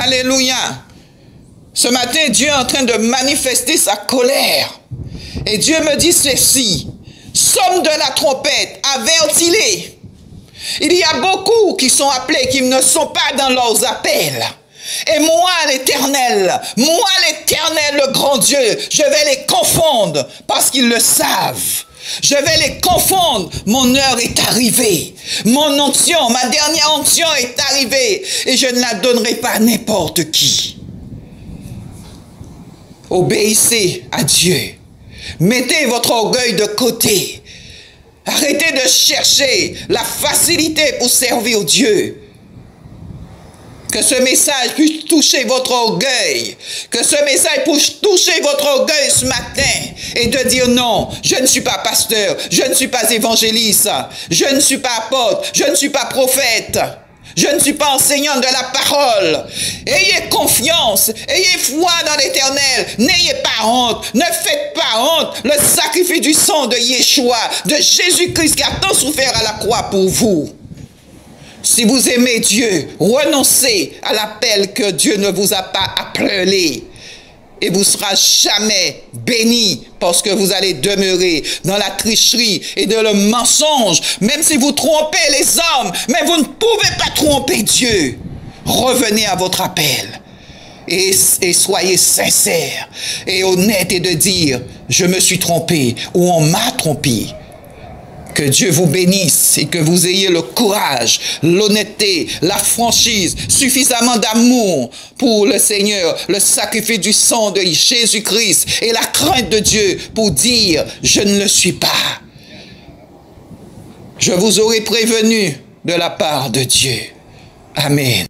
Alléluia. Ce matin, Dieu est en train de manifester sa colère. Et Dieu me dit ceci. Somme de la trompette, avertis-les. Il y a beaucoup qui sont appelés, qui ne sont pas dans leurs appels. Et moi, l'Éternel, le grand Dieu, je vais les confondre parce qu'ils le savent. Je vais les confondre. Mon heure est arrivée. Mon onction, ma dernière onction est arrivée. Et je ne la donnerai pas à n'importe qui. Obéissez à Dieu. Mettez votre orgueil de côté. Arrêtez de chercher la facilité pour servir Dieu. Que ce message puisse toucher votre orgueil. Que ce message puisse toucher votre orgueil ce matin. Et de dire non, je ne suis pas pasteur, je ne suis pas évangéliste, je ne suis pas apôtre, je ne suis pas prophète. Je ne suis pas enseignant de la parole. Ayez confiance, ayez foi dans l'Éternel. N'ayez pas honte, ne faites pas honte. Le sacrifice du sang de Yeshua, de Jésus-Christ qui a tant souffert à la croix pour vous. Si vous aimez Dieu, renoncez à l'appel que Dieu ne vous a pas appelé. Et vous ne serez jamais béni parce que vous allez demeurer dans la tricherie et dans le mensonge. Même si vous trompez les hommes, mais vous ne pouvez pas tromper Dieu. Revenez à votre appel et soyez sincères et honnêtes et de dire « Je me suis trompé » ou « On m'a trompé ». Que Dieu vous bénisse et que vous ayez le courage, l'honnêteté, la franchise, suffisamment d'amour pour le Seigneur, le sacrifice du sang de Jésus-Christ et la crainte de Dieu pour dire « Je ne le suis pas ». Je vous aurai prévenu de la part de Dieu. Amen.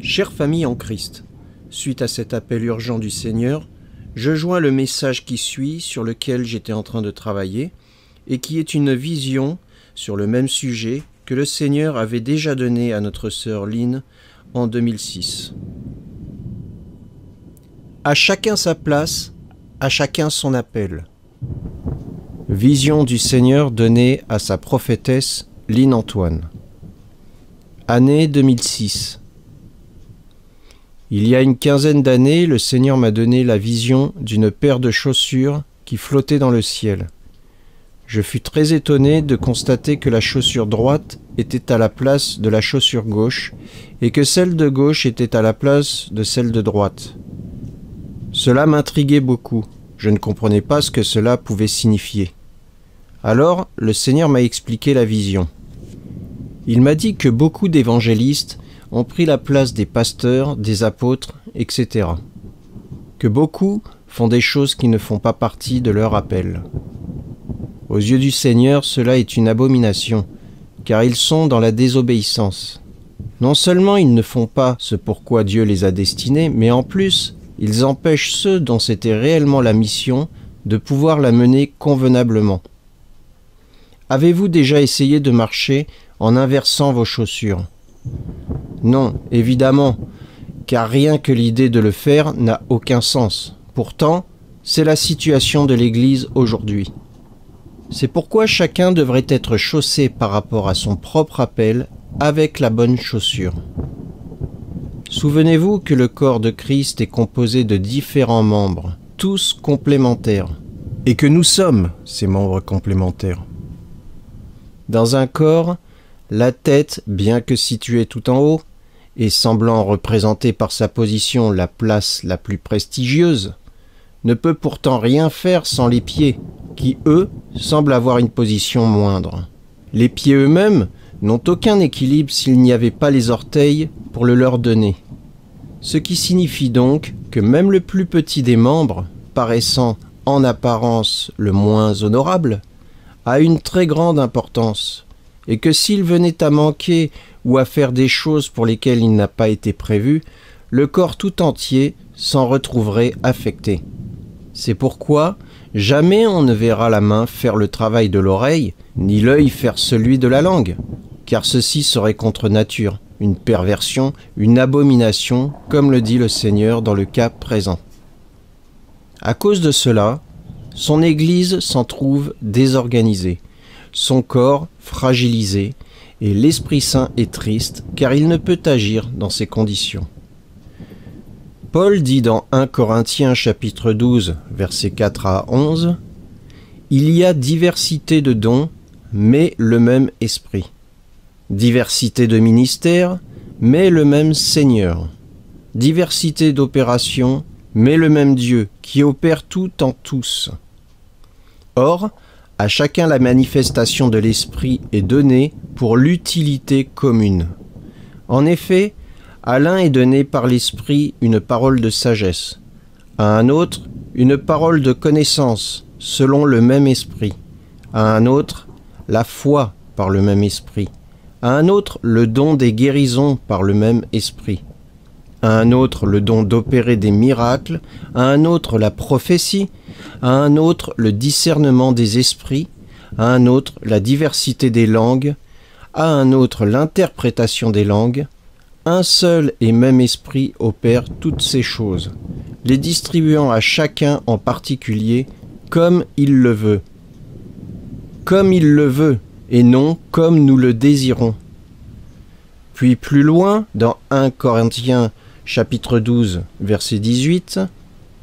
Chère famille en Christ, suite à cet appel urgent du Seigneur, je joins le message qui suit sur lequel j'étais en train de travailler et qui est une vision sur le même sujet que le Seigneur avait déjà donné à notre sœur Lynn en 2006. À chacun sa place, à chacun son appel. Vision du Seigneur donnée à sa prophétesse Lynn Antoine. Année 2006. Il y a une quinzaine d'années, le Seigneur m'a donné la vision d'une paire de chaussures qui flottait dans le ciel. Je fus très étonné de constater que la chaussure droite était à la place de la chaussure gauche et que celle de gauche était à la place de celle de droite. Cela m'intriguait beaucoup. Je ne comprenais pas ce que cela pouvait signifier. Alors, le Seigneur m'a expliqué la vision. Il m'a dit que beaucoup d'évangélistes ont pris la place des pasteurs, des apôtres, etc. Que beaucoup font des choses qui ne font pas partie de leur appel. Aux yeux du Seigneur, cela est une abomination, car ils sont dans la désobéissance. Non seulement ils ne font pas ce pourquoi Dieu les a destinés, mais en plus, ils empêchent ceux dont c'était réellement la mission de pouvoir la mener convenablement. Avez-vous déjà essayé de marcher en inversant vos chaussures? Non, évidemment, car rien que l'idée de le faire n'a aucun sens. Pourtant, c'est la situation de l'Église aujourd'hui. C'est pourquoi chacun devrait être chaussé par rapport à son propre appel avec la bonne chaussure. Souvenez-vous que le corps de Christ est composé de différents membres, tous complémentaires, et que nous sommes ces membres complémentaires. Dans un corps, la tête, bien que située tout en haut, et semblant représenter par sa position la place la plus prestigieuse, ne peut pourtant rien faire sans les pieds, qui, eux, semblent avoir une position moindre. Les pieds eux-mêmes n'ont aucun équilibre s'il n'y avait pas les orteils pour le leur donner. Ce qui signifie donc que même le plus petit des membres, paraissant en apparence le moins honorable, a une très grande importance, et que s'il venait à manquer ou à faire des choses pour lesquelles il n'a pas été prévu, le corps tout entier s'en retrouverait affecté. C'est pourquoi jamais on ne verra la main faire le travail de l'oreille, ni l'œil faire celui de la langue, car ceci serait contre nature, une perversion, une abomination, comme le dit le Seigneur dans le cas présent. À cause de cela, son Église s'en trouve désorganisée, son corps fragilisé, et l'Esprit Saint est triste, car il ne peut agir dans ces conditions. Paul dit dans 1 Corinthiens chapitre 12, versets 4 à 11, « Il y a diversité de dons, mais le même Esprit. Diversité de ministères, mais le même Seigneur. Diversité d'opérations, mais le même Dieu, qui opère tout en tous. Or, à chacun la manifestation de l'Esprit est donnée pour l'utilité commune. En effet, à l'un est donné par l'Esprit une parole de sagesse, à un autre une parole de connaissance selon le même Esprit, à un autre la foi par le même Esprit, à un autre le don des guérisons par le même Esprit, à un autre le don d'opérer des miracles, à un autre la prophétie, à un autre le discernement des esprits, à un autre la diversité des langues, à un autre l'interprétation des langues. Un seul et même Esprit opère toutes ces choses, les distribuant à chacun en particulier comme il le veut. Comme il le veut, et non comme nous le désirons. Puis plus loin, dans 1 Corinthiens chapitre 12, verset 18,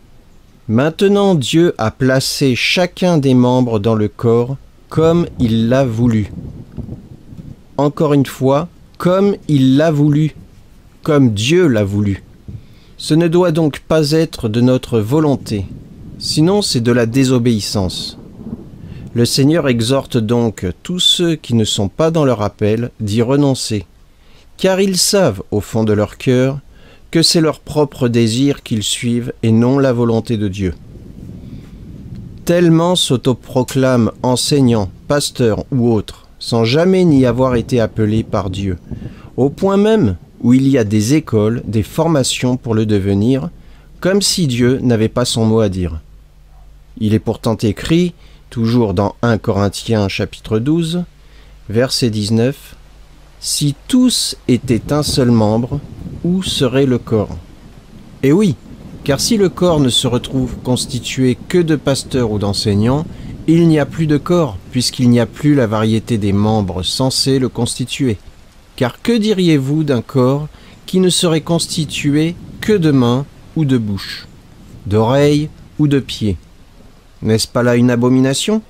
« Maintenant Dieu a placé chacun des membres dans le corps comme il l'a voulu. » Encore une fois, comme il l'a voulu, comme Dieu l'a voulu. Ce ne doit donc pas être de notre volonté, sinon c'est de la désobéissance. Le Seigneur exhorte donc tous ceux qui ne sont pas dans leur appel d'y renoncer, car ils savent au fond de leur cœur que c'est leur propre désir qu'ils suivent et non la volonté de Dieu. Tellement s'autoproclament enseignants, pasteurs ou autres, sans jamais n'y avoir été appelés par Dieu, au point même où il y a des écoles, des formations pour le devenir, comme si Dieu n'avait pas son mot à dire. Il est pourtant écrit, toujours dans 1 Corinthiens chapitre 12, verset 19, « Si tous étaient un seul membre, où serait le corps ?» Et oui, car si le corps ne se retrouve constitué que de pasteurs ou d'enseignants, il n'y a plus de corps, puisqu'il n'y a plus la variété des membres censés le constituer. Car que diriez-vous d'un corps qui ne serait constitué que de mains ou de bouche, d'oreilles ou de pieds? N'est-ce pas là une abomination?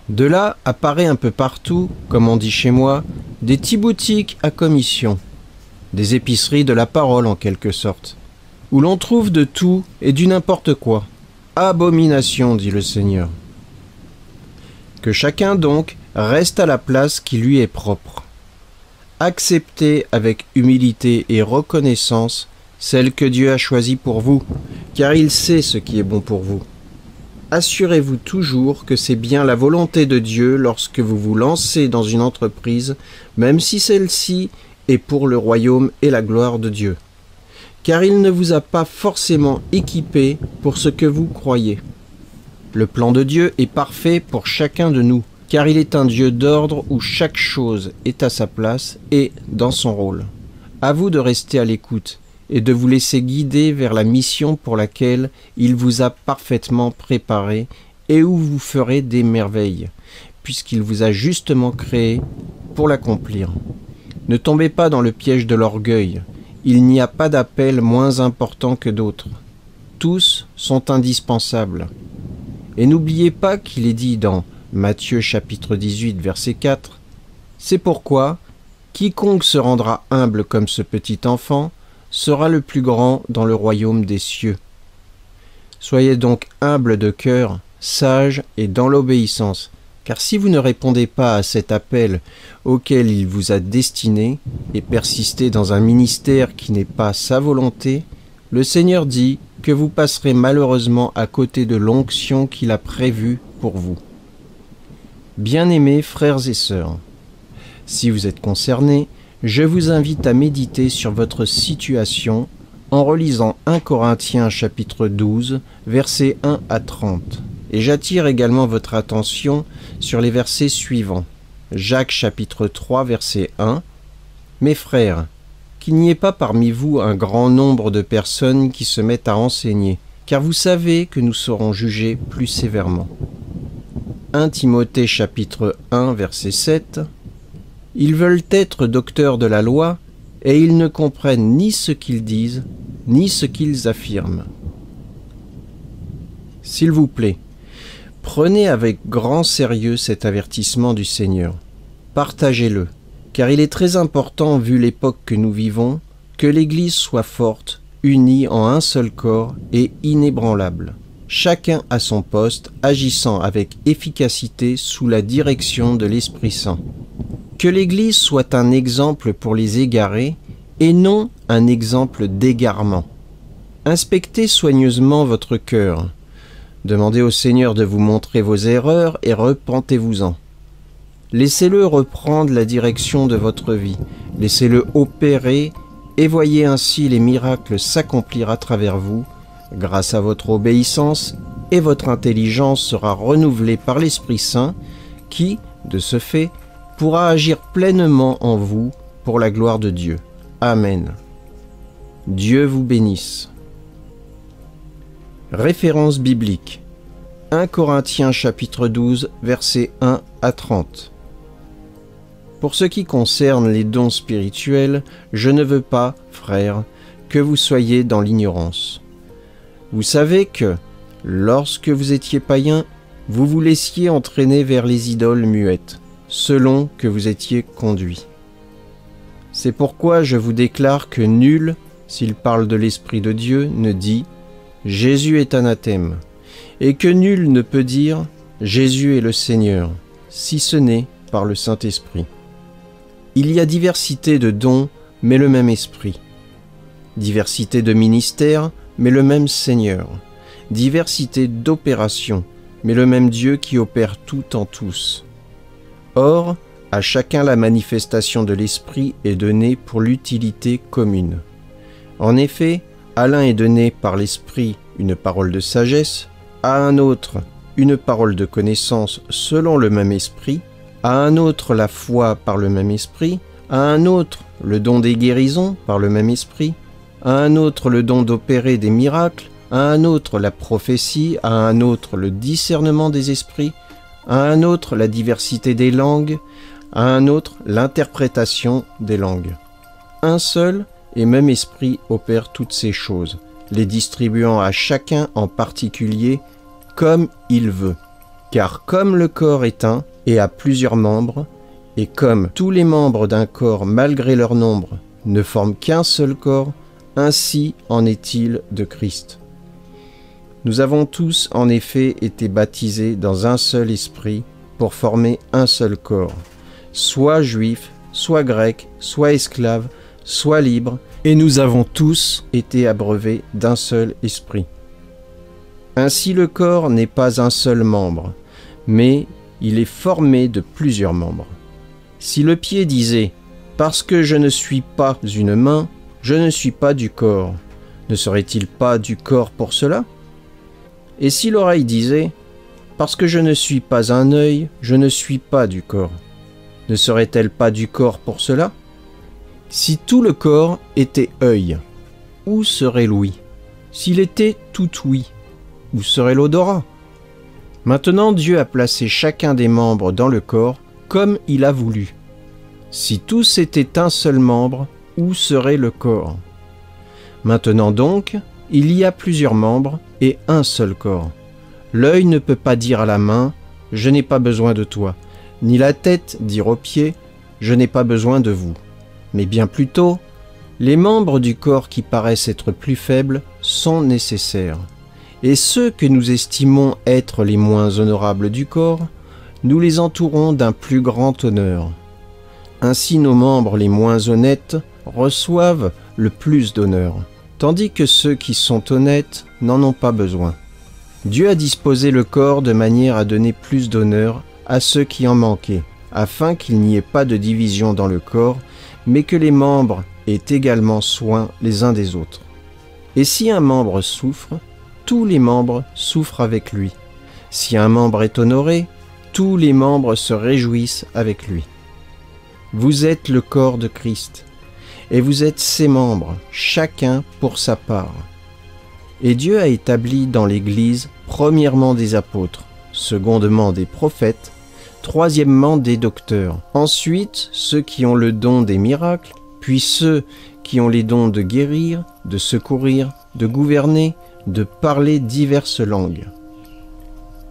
De là apparaît un peu partout, comme on dit chez moi, des petits-boutiques à commission, des épiceries de la parole en quelque sorte, où l'on trouve de tout et du n'importe quoi. Abomination, dit le Seigneur. Que chacun donc reste à la place qui lui est propre. Acceptez avec humilité et reconnaissance celle que Dieu a choisie pour vous, car il sait ce qui est bon pour vous. Assurez-vous toujours que c'est bien la volonté de Dieu lorsque vous vous lancez dans une entreprise, même si celle-ci est pour le royaume et la gloire de Dieu. Car il ne vous a pas forcément équipé pour ce que vous croyez. Le plan de Dieu est parfait pour chacun de nous, car il est un Dieu d'ordre où chaque chose est à sa place et dans son rôle. À vous de rester à l'écoute et de vous laisser guider vers la mission pour laquelle il vous a parfaitement préparé et où vous ferez des merveilles, puisqu'il vous a justement créé pour l'accomplir. Ne tombez pas dans le piège de l'orgueil. Il n'y a pas d'appel moins important que d'autres. Tous sont indispensables. Et n'oubliez pas qu'il est dit dans Matthieu chapitre 18 verset 4, « C'est pourquoi quiconque se rendra humble comme ce petit enfant sera le plus grand dans le royaume des cieux. » Soyez donc humbles de cœur, sages et dans l'obéissance, car si vous ne répondez pas à cet appel auquel il vous a destiné et persistez dans un ministère qui n'est pas sa volonté, le Seigneur dit que vous passerez malheureusement à côté de l'onction qu'il a prévue pour vous. Bien-aimés frères et sœurs, si vous êtes concernés, je vous invite à méditer sur votre situation en relisant 1 Corinthiens chapitre 12, versets 1 à 30. Et j'attire également votre attention sur les versets suivants. Jacques chapitre 3, verset 1. « Mes frères, qu'il n'y ait pas parmi vous un grand nombre de personnes qui se mettent à enseigner, car vous savez que nous serons jugés plus sévèrement. » 1 Timothée chapitre 1, verset 7. « Ils veulent être docteurs de la loi, et ils ne comprennent ni ce qu'ils disent, ni ce qu'ils affirment. S'il vous plaît, prenez avec grand sérieux cet avertissement du Seigneur. Partagez-le, car il est très important, vu l'époque que nous vivons, que l'Église soit forte, unie en un seul corps et inébranlable, chacun à son poste, agissant avec efficacité sous la direction de l'Esprit Saint. Que l'Église soit un exemple pour les égarés et non un exemple d'égarement. Inspectez soigneusement votre cœur. Demandez au Seigneur de vous montrer vos erreurs et repentez-vous-en. Laissez-le reprendre la direction de votre vie. Laissez-le opérer et voyez ainsi les miracles s'accomplir à travers vous grâce à votre obéissance, et votre intelligence sera renouvelée par l'Esprit Saint qui, de ce fait, pourra agir pleinement en vous pour la gloire de Dieu. Amen. Dieu vous bénisse. Référence biblique. 1 Corinthiens chapitre 12, versets 1 à 30. Pour ce qui concerne les dons spirituels, je ne veux pas, frères, que vous soyez dans l'ignorance. Vous savez que, lorsque vous étiez païens, vous vous laissiez entraîner vers les idoles muettes, selon que vous étiez conduits. C'est pourquoi je vous déclare que nul, s'il parle de l'Esprit de Dieu, ne dit « Jésus est anathème », et que nul ne peut dire « Jésus est le Seigneur », si ce n'est par le Saint-Esprit. Il y a diversité de dons, mais le même Esprit. Diversité de ministères, mais le même Seigneur. Diversité d'opérations, mais le même Dieu qui opère tout en tous. Or, à chacun la manifestation de l'Esprit est donnée pour l'utilité commune. En effet, à l'un est donné par l'Esprit une parole de sagesse, à un autre une parole de connaissance selon le même Esprit, à un autre la foi par le même Esprit, à un autre le don des guérisons par le même Esprit, à un autre le don d'opérer des miracles, à un autre la prophétie, à un autre le discernement des esprits, à un autre la diversité des langues, à un autre l'interprétation des langues. Un seul et même Esprit opère toutes ces choses, les distribuant à chacun en particulier comme il veut. Car comme le corps est un et a plusieurs membres, et comme tous les membres d'un corps malgré leur nombre ne forment qu'un seul corps, ainsi en est-il de Christ. Nous avons tous en effet été baptisés dans un seul esprit pour former un seul corps, soit juifs, soit grecs, soit esclaves, soit libres, et nous avons tous été abreuvés d'un seul esprit. Ainsi le corps n'est pas un seul membre, mais il est formé de plusieurs membres. Si le pied disait « Parce que je ne suis pas une main, je ne suis pas du corps », ne serait-il pas du corps pour cela? Et si l'oreille disait « Parce que je ne suis pas un œil, je ne suis pas du corps », ne serait-elle pas du corps pour cela? Si tout le corps était œil, où serait l'ouïe? S'il était tout ouïe, où serait l'odorat? Maintenant Dieu a placé chacun des membres dans le corps comme il a voulu. Si tous étaient un seul membre, où serait le corps? Maintenant donc, il y a plusieurs membres et un seul corps. L'œil ne peut pas dire à la main « Je n'ai pas besoin de toi », ni la tête dire aux pieds « Je n'ai pas besoin de vous ». Mais bien plutôt, les membres du corps qui paraissent être plus faibles sont nécessaires. Et ceux que nous estimons être les moins honorables du corps, nous les entourons d'un plus grand honneur. Ainsi nos membres les moins honnêtes reçoivent le plus d'honneur, tandis que ceux qui sont honnêtes n'en ont pas besoin. Dieu a disposé le corps de manière à donner plus d'honneur à ceux qui en manquaient, afin qu'il n'y ait pas de division dans le corps, mais que les membres aient également soin les uns des autres. Et si un membre souffre, tous les membres souffrent avec lui. Si un membre est honoré, tous les membres se réjouissent avec lui. Vous êtes le corps de Christ, et vous êtes ses membres, chacun pour sa part. Et Dieu a établi dans l'Église premièrement des apôtres, secondement des prophètes, troisièmement des docteurs. Ensuite, ceux qui ont le don des miracles, puis ceux qui ont les dons de guérir, de secourir, de gouverner, de parler diverses langues.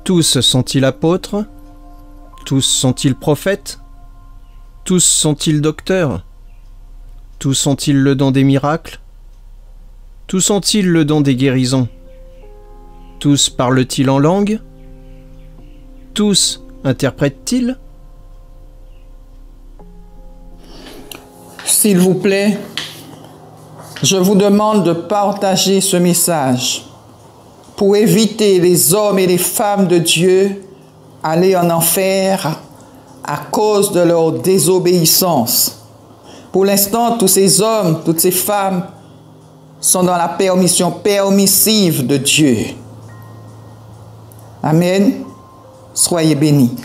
Tous sont-ils apôtres? Tous sont-ils prophètes? Tous sont-ils docteurs? Tous ont-ils le don des miracles? Tous ont-ils le don des guérisons? Tous parlent-ils en langue? Tous interprètent-ils? S'il vous plaît, je vous demande de partager ce message pour éviter les hommes et les femmes de Dieu aller en enfer à cause de leur désobéissance. Pour l'instant, tous ces hommes, toutes ces femmes sont dans la permission permissive de Dieu. Amen. Soyez bénis.